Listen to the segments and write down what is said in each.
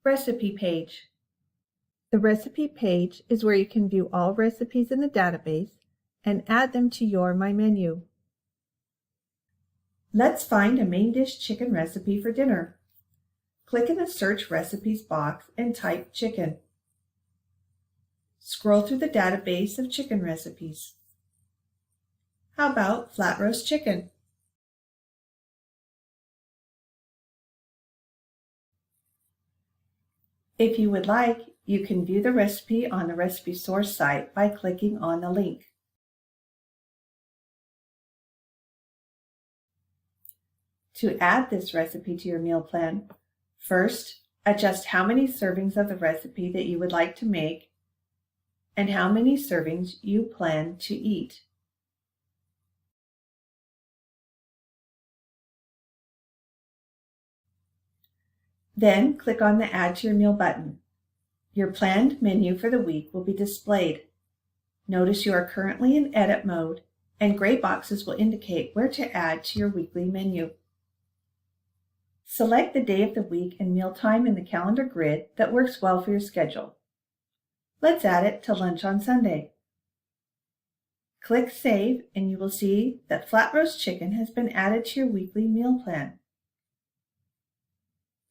Recipe page. The recipe page is where you can view all recipes in the database and add them to your My Menu. Let's find a main dish chicken recipe for dinner. Click in the Search Recipes box and type chicken. Scroll through the database of chicken recipes. How about flat roast chicken? If you would like, you can view the recipe on the recipe source site by clicking on the link. To add this recipe to your meal plan, first, adjust how many servings of the recipe that you would like to make and how many servings you plan to eat. Then click on the Add to Your Meal button. Your planned menu for the week will be displayed. Notice you are currently in edit mode, and gray boxes will indicate where to add to your weekly menu. Select the day of the week and mealtime in the calendar grid that works well for your schedule. Let's add it to lunch on Sunday. Click Save and you will see that flat roast chicken has been added to your weekly meal plan.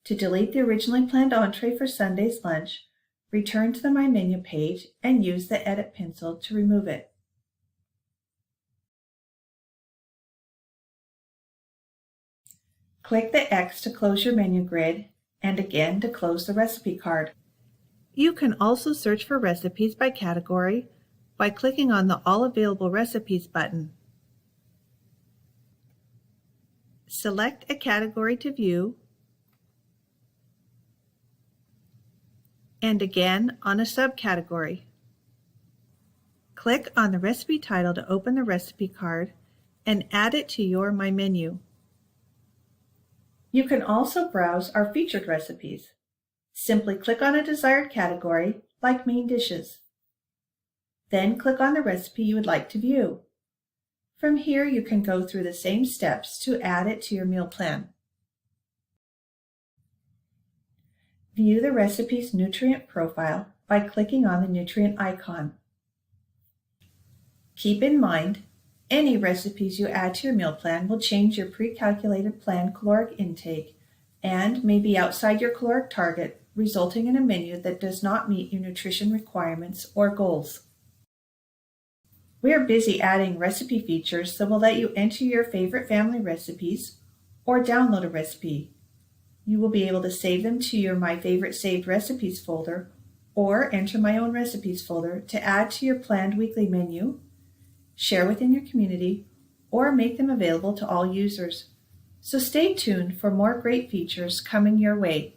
To delete the originally planned entree for Sunday's lunch, return to the My Menu page and use the Edit pencil to remove it. Click the X to close your menu grid and again to close the recipe card. You can also search for recipes by category by clicking on the All Available Recipes button. Select a category to view and again on a subcategory. Click on the recipe title to open the recipe card and add it to your My Menu. You can also browse our featured recipes. Simply click on a desired category, like main dishes. Then click on the recipe you would like to view. From here, you can go through the same steps to add it to your meal plan. View the recipe's nutrient profile by clicking on the nutrient icon. Keep in mind, any recipes you add to your meal plan will change your pre-calculated planned caloric intake and may be outside your caloric target, resulting in a menu that does not meet your nutrition requirements or goals. We are busy adding recipe features that will let you enter your favorite family recipes or download a recipe. You will be able to save them to your My Favorite Saved Recipes folder or enter My Own Recipes folder to add to your planned weekly menu, share within your community, or make them available to all users. So stay tuned for more great features coming your way.